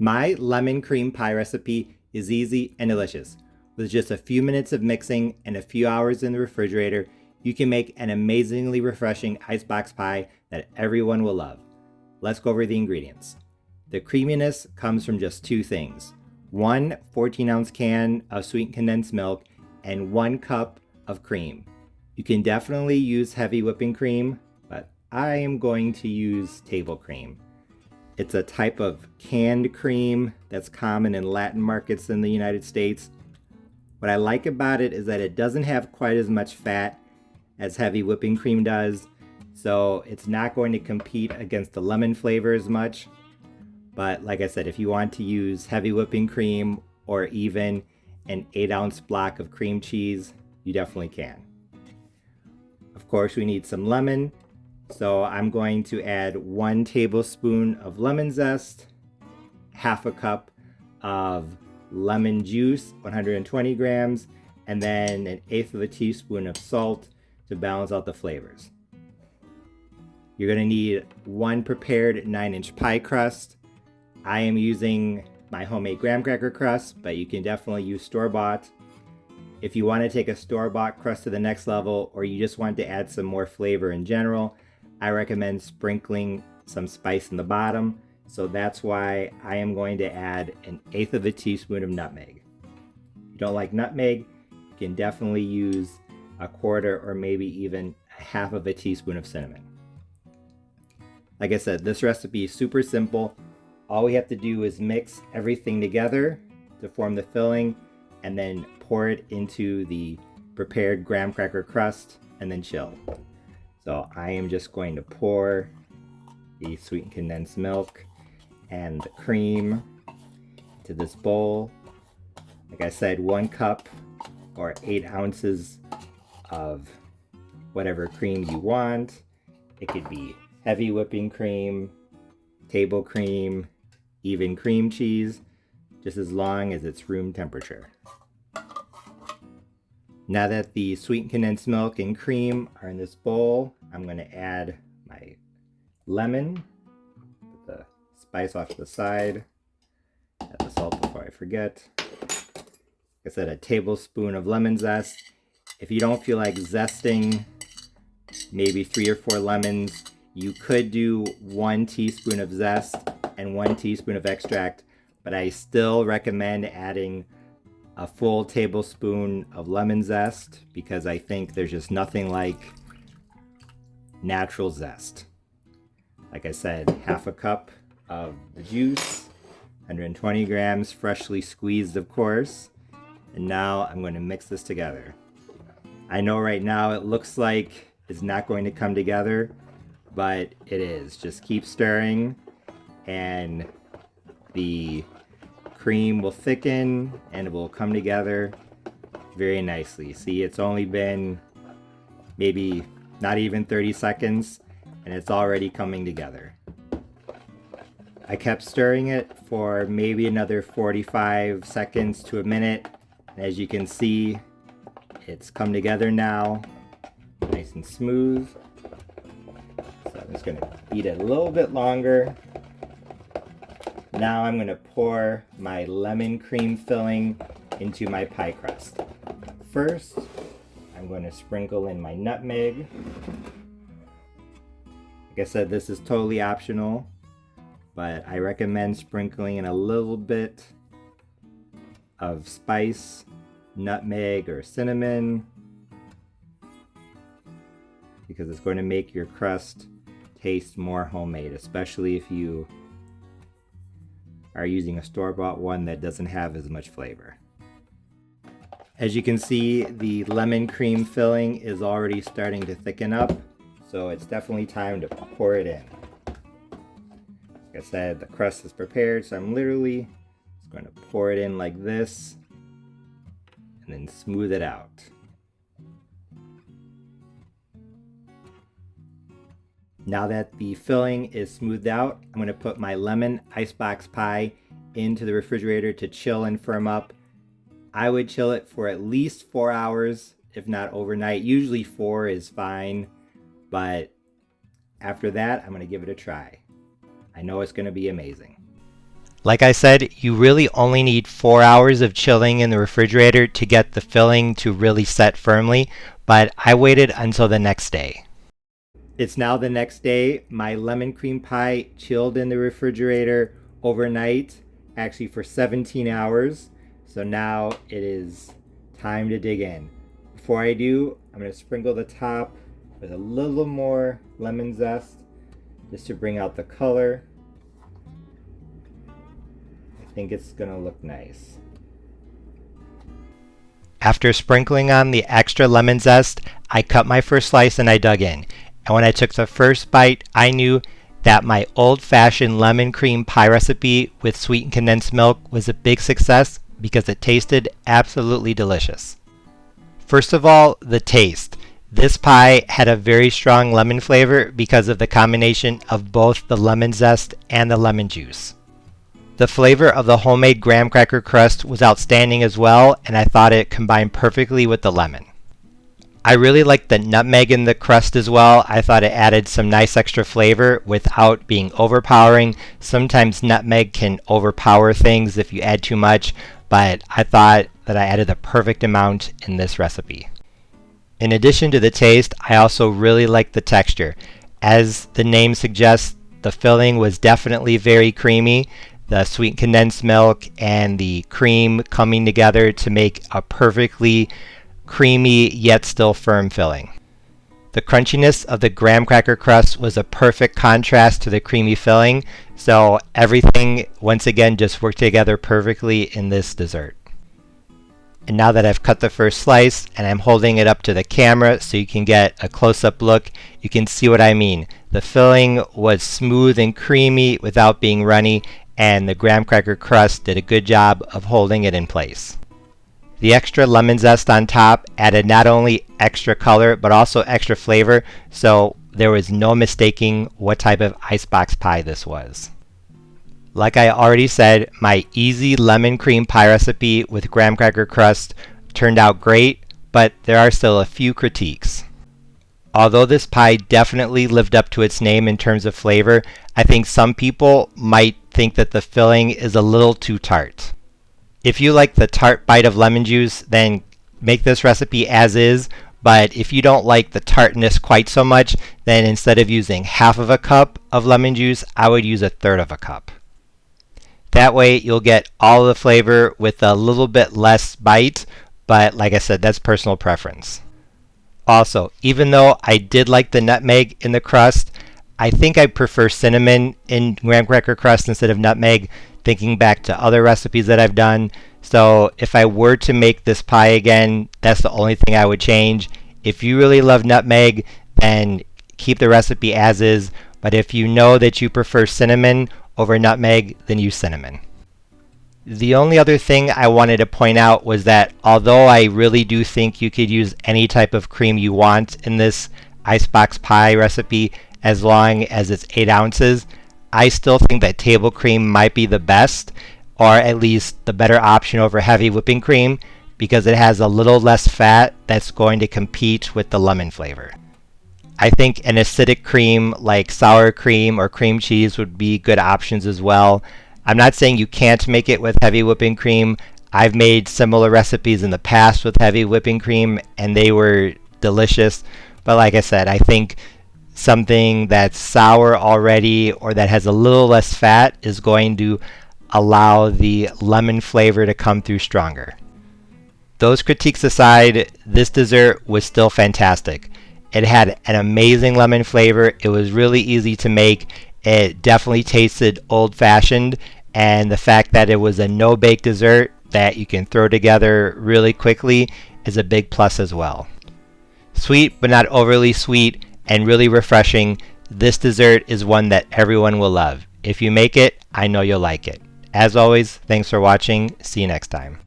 My lemon cream pie recipe is easy and delicious. With just a few minutes of mixing and a few hours in the refrigerator, you can make an amazingly refreshing icebox pie that everyone will love. Let's go over the ingredients. The creaminess comes from just two things. One 14-ounce can of sweetened condensed milk and 1 cup of cream. You can definitely use heavy whipping cream, but I am going to use table cream. It's a type of canned cream that's common in Latin markets in the United States. What I like about it is that it doesn't have quite as much fat as heavy whipping cream does, so it's not going to compete against the lemon flavor as much. But like I said, if you want to use heavy whipping cream or even an 8-ounce block of cream cheese, you definitely can. Of course, we need some lemon. So I'm going to add 1 tablespoon of lemon zest, half a cup of lemon juice, 120 grams, and then 1/8 of a teaspoon of salt to balance out the flavors. You're going to need 1 prepared 9-inch pie crust. I am using my homemade graham cracker crust, but you can definitely use store-bought. If you want to take a store-bought crust to the next level, or you just want to add some more flavor in general, I recommend sprinkling some spice in the bottom, so that's why I am going to add 1/8 of a teaspoon of nutmeg. If you don't like nutmeg, you can definitely use 1/4 or maybe even 1/2 of a teaspoon of cinnamon. Like I said, this recipe is super simple. All we have to do is mix everything together to form the filling and then pour it into the prepared graham cracker crust and then chill. So I am just going to pour the sweetened condensed milk and the cream into this bowl. Like I said, 1 cup or 8 ounces of whatever cream you want. It could be heavy whipping cream, table cream, even cream cheese, just as long as it's room temperature. Now that the sweetened condensed milk and cream are in this bowl, I'm going to add my lemon, put the spice off to the side, add the salt before I forget. Like I said, a tablespoon of lemon zest. If you don't feel like zesting maybe 3 or 4 lemons, you could do 1 teaspoon of zest and 1 teaspoon of extract, but I still recommend adding a full tablespoon of lemon zest because I think there's just nothing like natural zest. Like I said, 1/2 cup of the juice, 120 grams freshly squeezed, of course. And now I'm going to mix this together. I know right now it looks like it's not going to come together, but it is. Just keep stirring and the cream will thicken and it will come together very nicely. See, it's only been maybe not even 30 seconds and it's already coming together. I kept stirring it for maybe another 45 seconds to a minute. And as you can see, it's come together now, nice and smooth. So I'm just going to eat it a little bit longer. Now I'm going to pour my lemon cream filling into my pie crust. First, I'm going to sprinkle in my nutmeg. Like I said, this is totally optional, but I recommend sprinkling in a little bit of spice, nutmeg or cinnamon, because it's going to make your crust taste more homemade, especially if you are using a store-bought one that doesn't have as much flavor. As you can see, the lemon cream filling is already starting to thicken up, so it's definitely time to pour it in. Like I said, the crust is prepared, so I'm literally just going to pour it in like this and then smooth it out. Now that the filling is smoothed out, I'm going to put my lemon icebox pie into the refrigerator to chill and firm up. I would chill it for at least 4 hours, if not overnight. Usually 4 is fine, but after that, I'm going to give it a try. I know it's going to be amazing. Like I said, you really only need 4 hours of chilling in the refrigerator to get the filling to really set firmly, but I waited until the next day. It's now the next day. My lemon cream pie chilled in the refrigerator overnight, actually for 17 hours. So now it is time to dig in. Before I do, I'm going to sprinkle the top with a little more lemon zest just to bring out the color. I think it's going to look nice. After sprinkling on the extra lemon zest, I cut my first slice and I dug in. And when I took the first bite, I knew that my old-fashioned lemon cream pie recipe with sweetened condensed milk was a big success because it tasted absolutely delicious. First of all, the taste. This pie had a very strong lemon flavor because of the combination of both the lemon zest and the lemon juice. The flavor of the homemade graham cracker crust was outstanding as well, and I thought it combined perfectly with the lemon. I really liked the nutmeg in the crust as well. I thought it added some nice extra flavor without being overpowering. Sometimes nutmeg can overpower things if you add too much, but I thought that I added the perfect amount in this recipe. In addition to the taste, I also really liked the texture. As the name suggests, the filling was definitely very creamy. The sweet condensed milk and the cream coming together to make a perfectly creamy yet still firm filling. The crunchiness of the graham cracker crust was a perfect contrast to the creamy filling, so everything once again just worked together perfectly in this dessert. And now that I've cut the first slice and I'm holding it up to the camera so you can get a close-up look, you can see what I mean. The filling was smooth and creamy without being runny, and the graham cracker crust did a good job of holding it in place. The extra lemon zest on top added not only extra color but also extra flavor, so there was no mistaking what type of icebox pie this was. Like I already said, my easy lemon cream pie recipe with graham cracker crust turned out great, but there are still a few critiques. Although this pie definitely lived up to its name in terms of flavor, I think some people might think that the filling is a little too tart. If you like the tart bite of lemon juice, then make this recipe as is, but if you don't like the tartness quite so much, then instead of using half of a cup of lemon juice, I would use 1/3 of a cup. That way you'll get all the flavor with a little bit less bite, but like I said, that's personal preference. Also, even though I did like the nutmeg in the crust, I think I prefer cinnamon in graham cracker crust instead of nutmeg, thinking back to other recipes that I've done. So if I were to make this pie again, that's the only thing I would change. If you really love nutmeg, then keep the recipe as is, but if you know that you prefer cinnamon over nutmeg, then use cinnamon. The only other thing I wanted to point out was that although I really do think you could use any type of cream you want in this icebox pie recipe as long as it's 8 ounces, I still think that table cream might be the best, or at least the better option over heavy whipping cream, because it has a little less fat that's going to compete with the lemon flavor. I think an acidic cream like sour cream or cream cheese would be good options as well. I'm not saying you can't make it with heavy whipping cream. I've made similar recipes in the past with heavy whipping cream and they were delicious. But like I said, I think something that's sour already or that has a little less fat is going to allow the lemon flavor to come through stronger. Those critiques aside, this dessert was still fantastic. It had an amazing lemon flavor. It was really easy to make. It definitely tasted old-fashioned, and the fact that it was a no-bake dessert that you can throw together really quickly is a big plus as well. Sweet but not overly sweet and really refreshing, this dessert is one that everyone will love. If you make it, I know you'll like it. As always, thanks for watching. See you next time.